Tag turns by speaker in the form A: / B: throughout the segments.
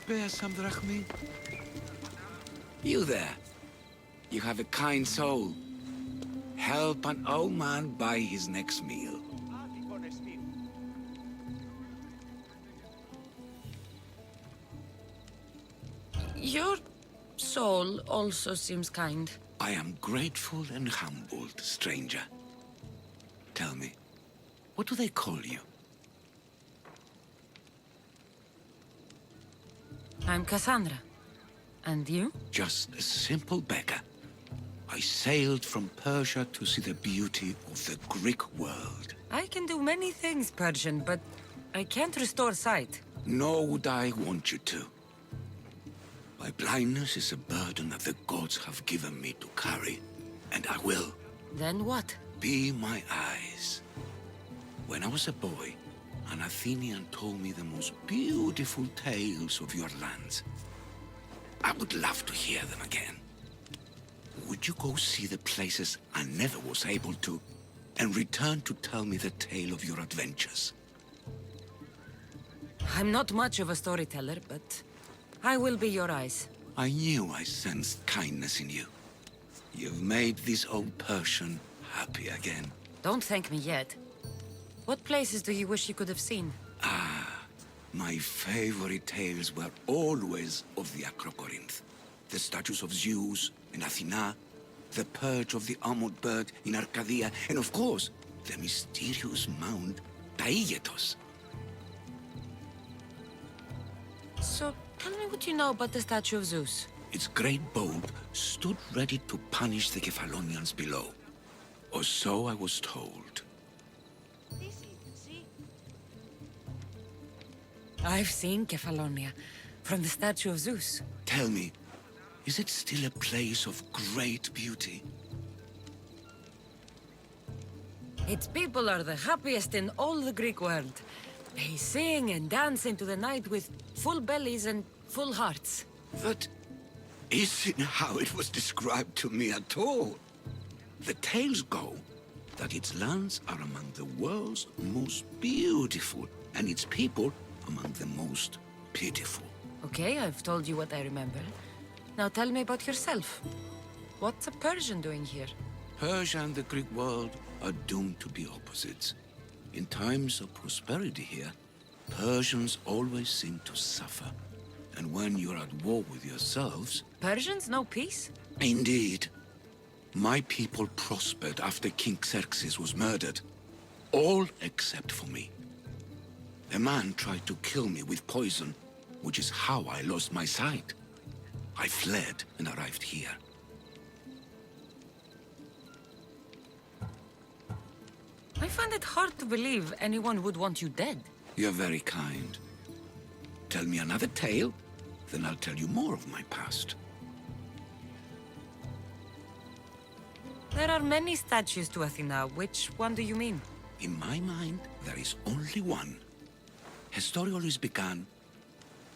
A: spare some drachmi? You there. You have a kind soul. Help an old man buy his next meal.
B: Your soul also seems kind.
A: I am grateful and humbled, stranger. Tell me, what do they call you?
B: I'm Cassandra. And you?
A: Just a simple beggar. I sailed from Persia to see the beauty of the Greek world.
B: I can do many things, Persian, but I can't restore sight.
A: Nor would I want you to. My blindness is a burden that the gods have given me to carry, and I will.
B: Then what?
A: Be my eyes. When I was a boy, an Athenian told me the most beautiful tales of your lands. I would love to hear them again. Would you go see the places I never was able to, and return to tell me the tale of your adventures?
B: I'm not much of a storyteller, but I will be your eyes.
A: I knew I sensed kindness in you. You've made this old Persian happy again.
B: Don't thank me yet. What places do you wish you could have seen?
A: My favorite tales were always of the Acrocorinth. The statues of Zeus in Athena, the perch of the armored bird in Arcadia, and of course, the mysterious mound Taigetos.
B: So, tell me what you know about the statue of Zeus.
A: Its great bolt stood ready to punish the Kephalonians below. Or so I was told.
B: I've seen Kephallonia, from the statue of Zeus.
A: Tell me, is it still a place of great beauty?
B: Its people are the happiest in all the Greek world. They sing and dance into the night with full bellies and full hearts.
A: That isn't how it was described to me at all. The tales go that its lands are among the world's most beautiful, and its people among the most pitiful.
B: Okay, I've told you what I remember. Now tell me about yourself. What's a Persian doing here?
A: Persia and the Greek world are doomed to be opposites. In times of prosperity here, Persians always seem to suffer. And when you're at war with yourselves...
B: Persians know peace?
A: Indeed. My people prospered after King Xerxes was murdered. All except for me. A man tried to kill me with poison, which is how I lost my sight. I fled and arrived here.
B: I find it hard to believe anyone would want you dead.
A: You're very kind. Tell me another tale, then I'll tell you more of my past.
B: There are many statues to Athena. Which one do you mean?
A: In my mind, there is only one. Her story always began.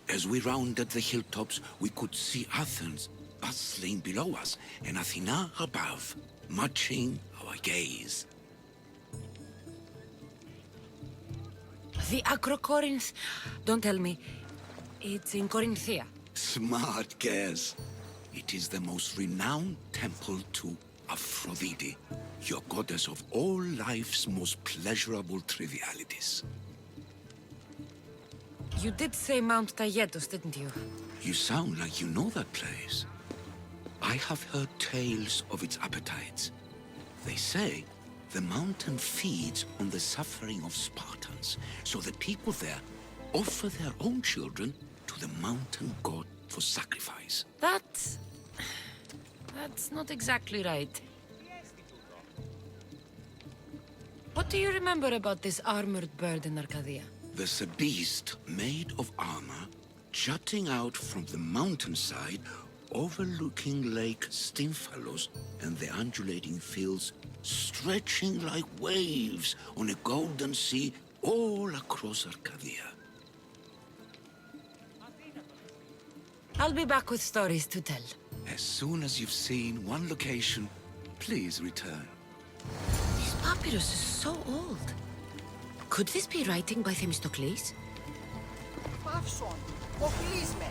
A: As we rounded the hilltops, we could see Athens bustling below us, and Athena above, matching our gaze.
B: The Acrocorinth? Don't tell me. It's in Corinthia.
A: Smart guess. It is the most renowned temple to Aphrodite, your goddess of all life's most pleasurable trivialities.
B: You did say Mount Taygetos, didn't you?
A: You sound like you know that place. I have heard tales of its appetites. They say the mountain feeds on the suffering of Spartans, so the people there offer their own children to the mountain god for sacrifice.
B: That's not exactly right. What do you remember about this armored bird in Arcadia?
A: There's a beast made of armor jutting out from the mountainside, overlooking Lake Stymphalos and the undulating fields stretching like waves on a golden sea all across Arcadia.
B: I'll be back with stories to tell.
A: As soon as you've seen one location, please return.
B: This papyrus is so old. Could this be writing by Themistocles?
C: Παύσον, αποκλείσμε.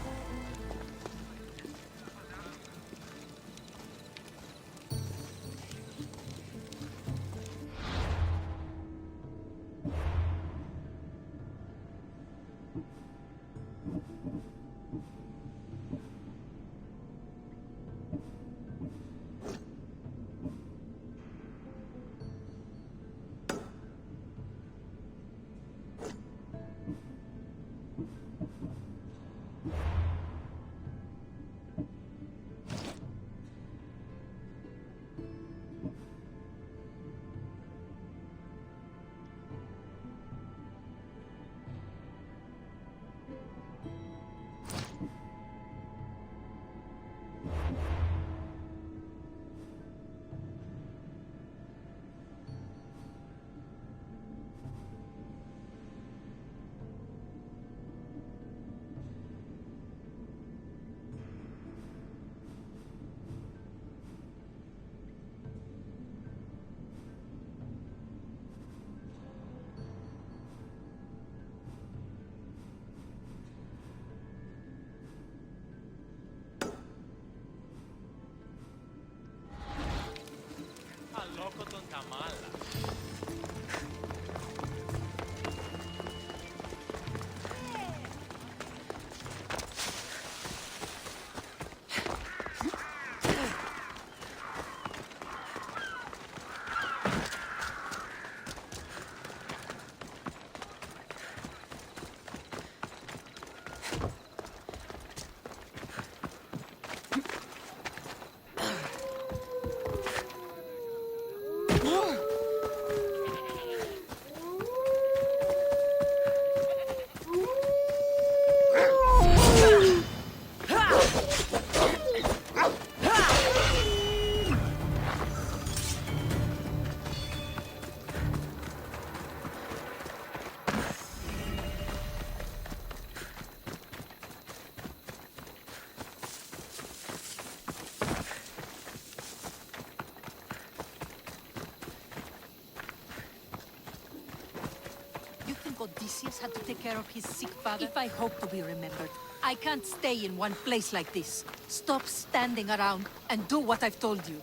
C: You think Odysseus had to take care of his sick father? If I hope to be remembered, I can't stay in one place like this. Stop standing around and do what I've told you.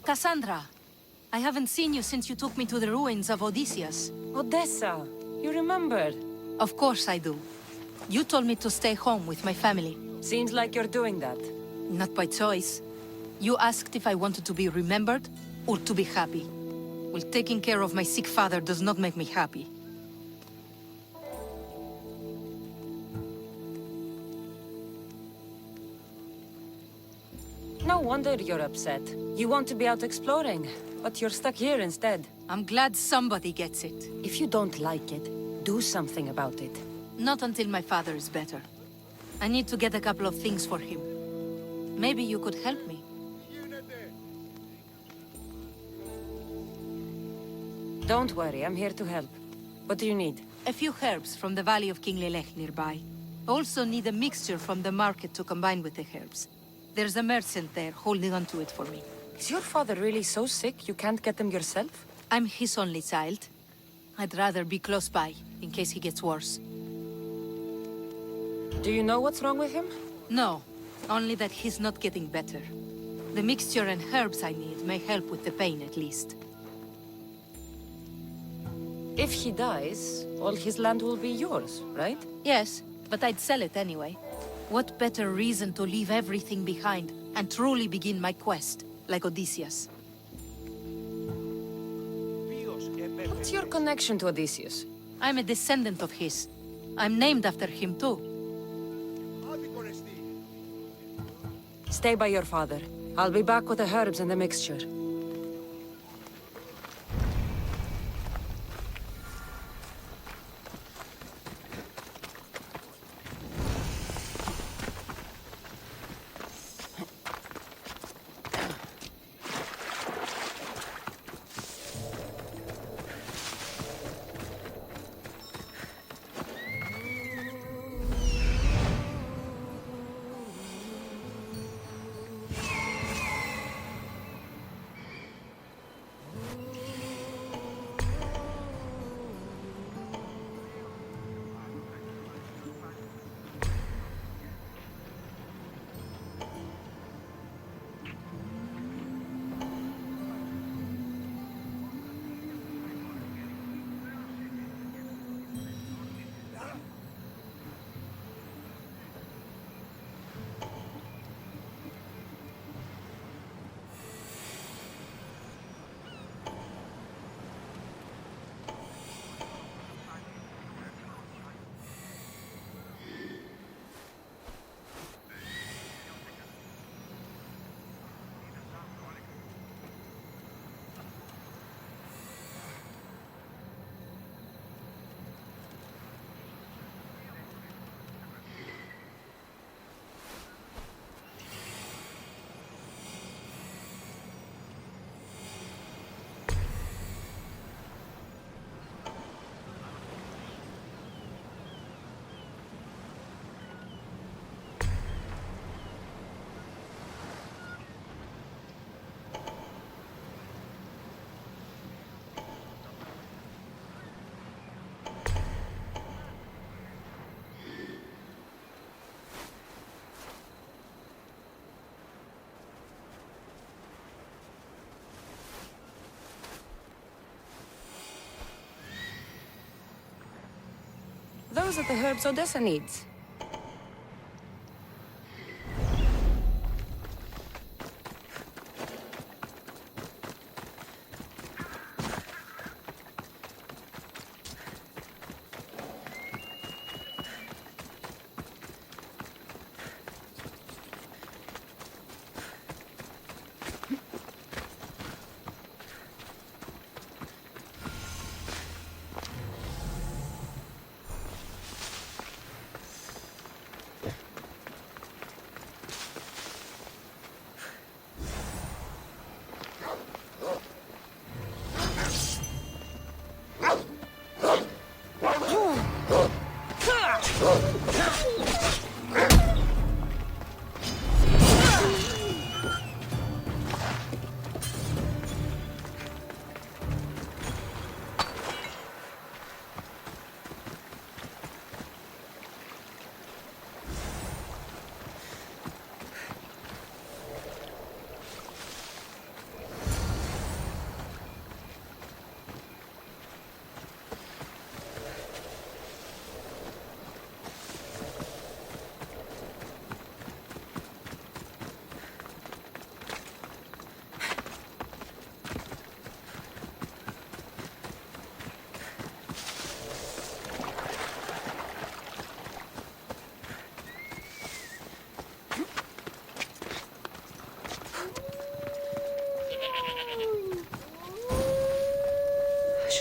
C: Cassandra, I haven't seen you since you took me to the ruins of Odysseus.
B: Odessa, you remembered.
C: Of course I do. You told me to stay home with my family.
B: Seems like you're doing that.
C: Not by choice. You asked if I wanted to be remembered or to be happy. Well, taking care of my sick father does not make me happy.
B: No wonder you're upset. You want to be out exploring, but you're stuck here instead.
C: I'm glad somebody gets it.
B: If you don't like it, do something about it.
C: Not until my father is better. I need to get a couple of things for him. Maybe you could help me.
B: Don't worry, I'm here to help. What do you need?
C: A few herbs from the Valley of King Lelech nearby. Also need a mixture from the market to combine with the herbs. There's a merchant there holding on to it for me.
B: Is your father really so sick you can't get them yourself?
C: I'm his only child. I'd rather be close by, in case he gets worse.
B: Do you know what's wrong with him?
C: No, only that he's not getting better. The mixture and herbs I need may help with the pain at least.
B: If he dies, all his land will be yours, right?
C: Yes, but I'd sell it anyway. What better reason to leave everything behind and truly begin my quest, like Odysseus?
B: What's your connection to Odysseus?
C: I'm a descendant of his. I'm named after him too.
B: Stay by your father. I'll be back with the herbs and the mixture. those are the herbs Odessa needs.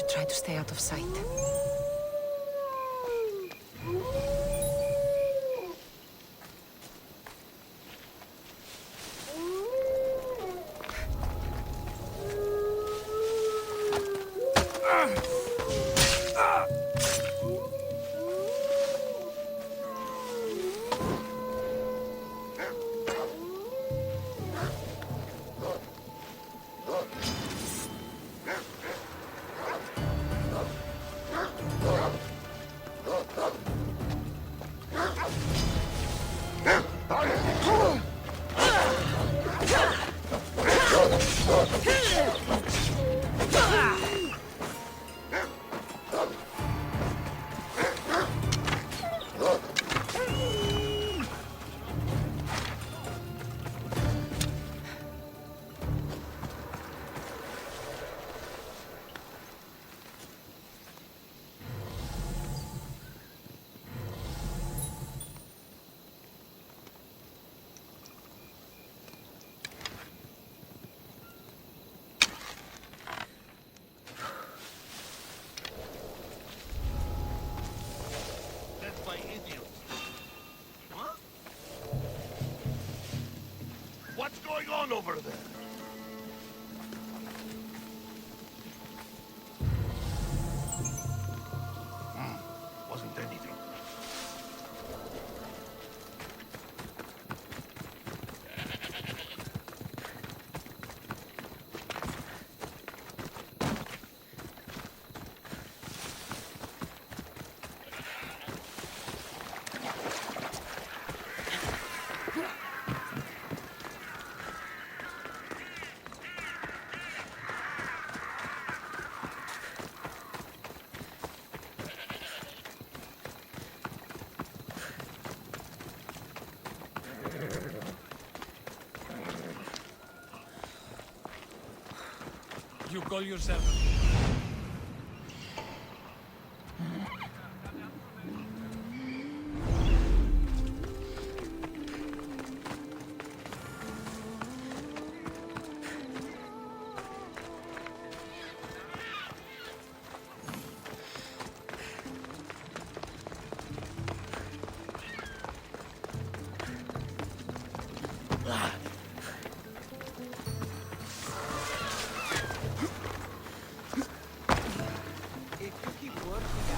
B: Try to stay out of sight.
D: What's going on over there? Wasn't anything.
E: You call yourself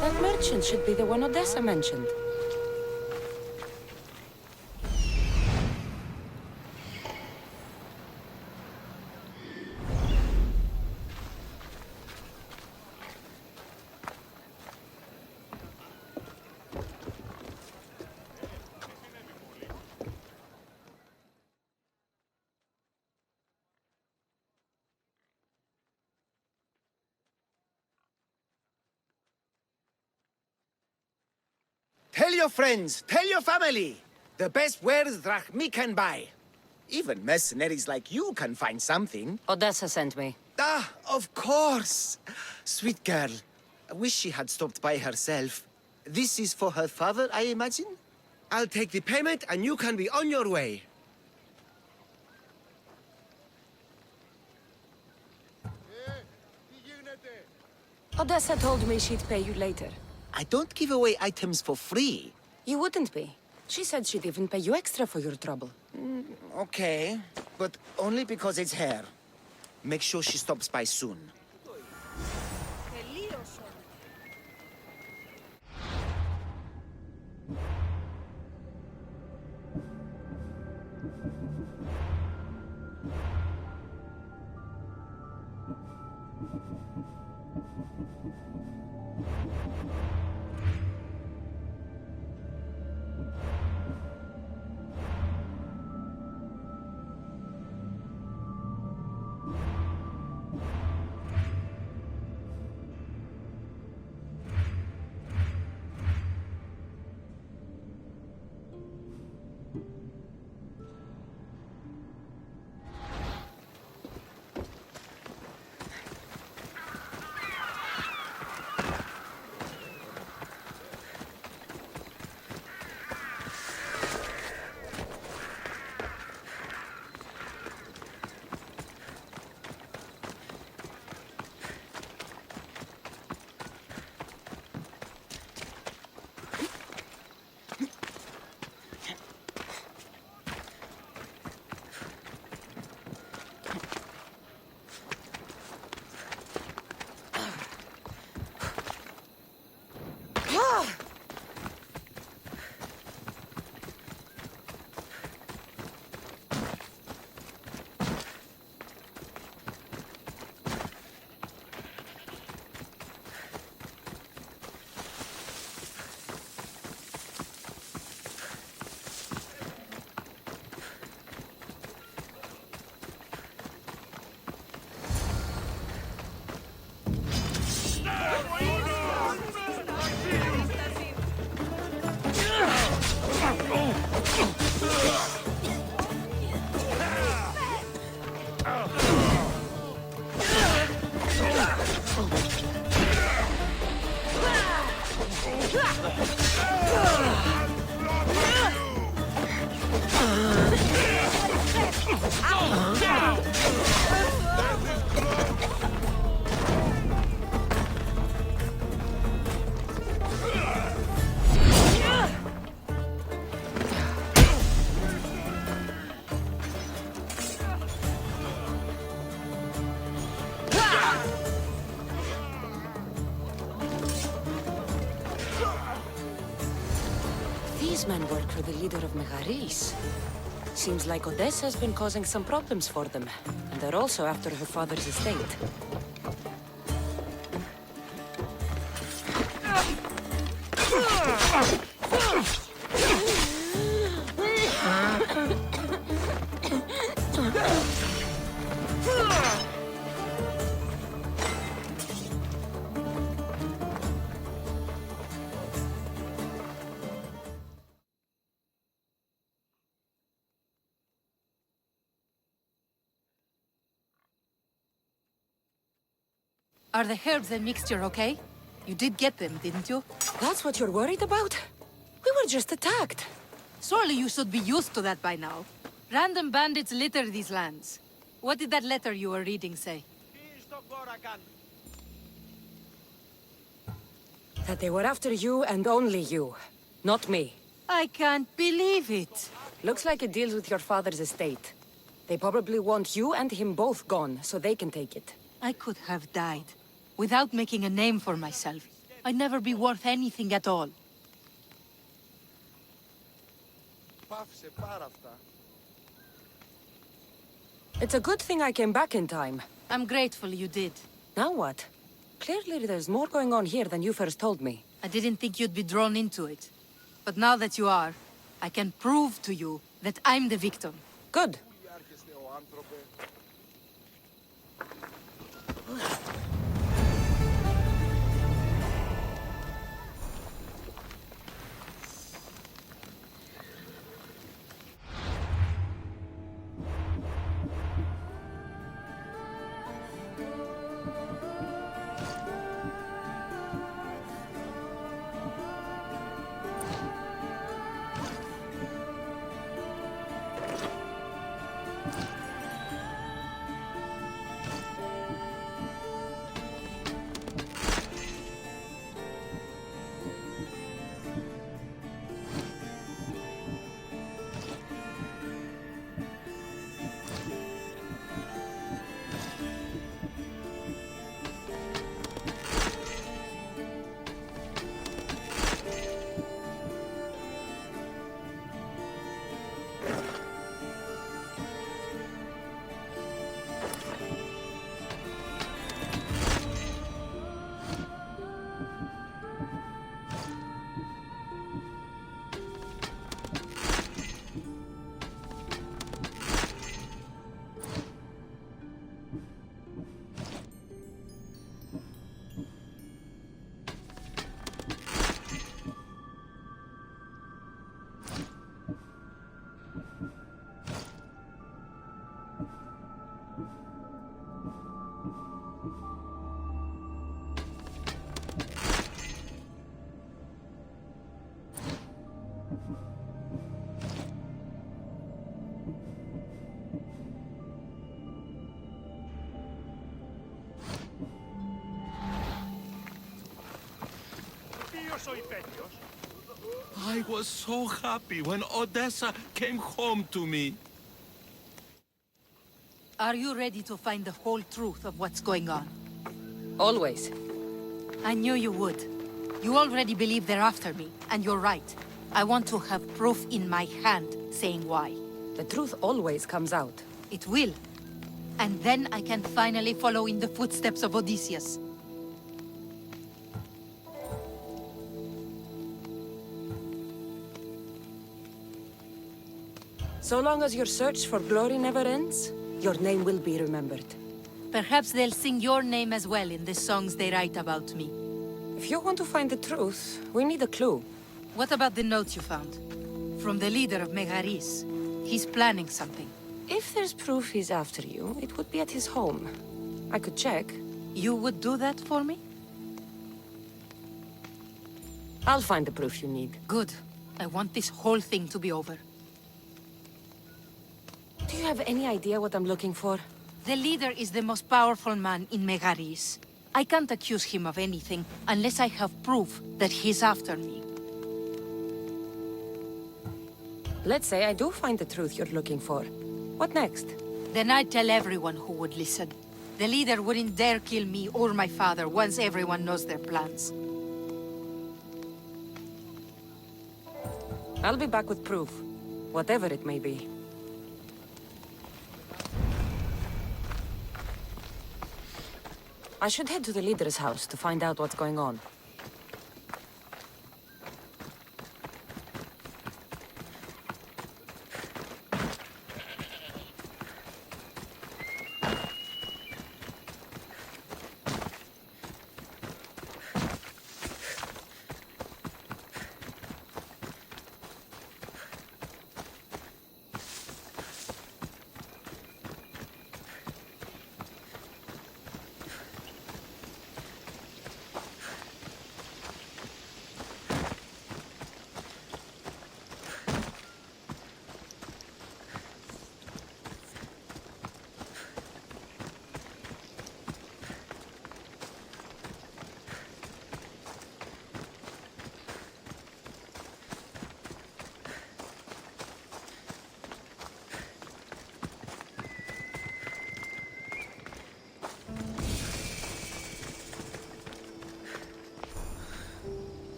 B: That merchant should be the one Odessa mentioned.
F: Tell your friends, tell your family. The best wares drachmi can buy. Even mercenaries like you can find something.
B: Odessa sent me.
F: Ah, of course. Sweet girl. I wish she had stopped by herself. This is for her father, I imagine? I'll take the payment and you can be on your way.
B: Odessa told me she'd pay you later.
F: I don't give away items for free.
B: You wouldn't be. She said she'd even pay you extra for your trouble.
F: Okay, but only because it's her. Make sure she stops by soon.
B: These men work for the leader of Megaris. Seems like Odessa's been causing some problems for them. And they're also after her father's estate.
C: Are the herbs and mixture okay? You did get them, didn't you?
B: That's what you're worried about? We were just attacked.
C: Surely you should be used to that by now. Random bandits litter these lands. What did that letter you were reading say?
B: That they were after you and only you. Not me.
C: I can't believe it.
B: Looks like it deals with your father's estate. They probably want you and him both gone, so they can take it.
C: I could have died. Without making a name for myself. I'd never be worth anything at all.
B: It's a good thing I came back in time.
C: I'm grateful you did.
B: Now what? Clearly there's more going on here than you first told me.
C: I didn't think you'd be drawn into it. But now that you are, I can prove to you that I'm the victim.
B: Good.
A: I was so happy when Odessa came home to me.
C: Are you ready to find the whole truth of what's going on?
B: Always.
C: I knew you would. You already believe they're after me, and you're right. I want to have proof in my hand saying why.
B: The truth always comes out.
C: It will. And then I can finally follow in the footsteps of Odysseus.
B: So long as your search for glory never ends, your name will be remembered.
C: Perhaps they'll sing your name as well in the songs they write about me.
B: If you want to find the truth, we need a clue.
C: What about the note you found? From the leader of Megaris. He's planning something.
B: If there's proof he's after you, it would be at his home. I could check.
C: You would do that for me?
B: I'll find the proof you need.
C: Good. I want this whole thing to be over.
B: Do you have any idea what I'm looking for?
C: The leader is the most powerful man in Megaris. I can't accuse him of anything unless I have proof that he's after me.
B: Let's say I do find the truth you're looking for. What next?
C: Then I'd tell everyone who would listen. The leader wouldn't dare kill me or my father once everyone knows their plans.
B: I'll be back with proof, whatever it may be. I should head to the leader's house to find out what's going on.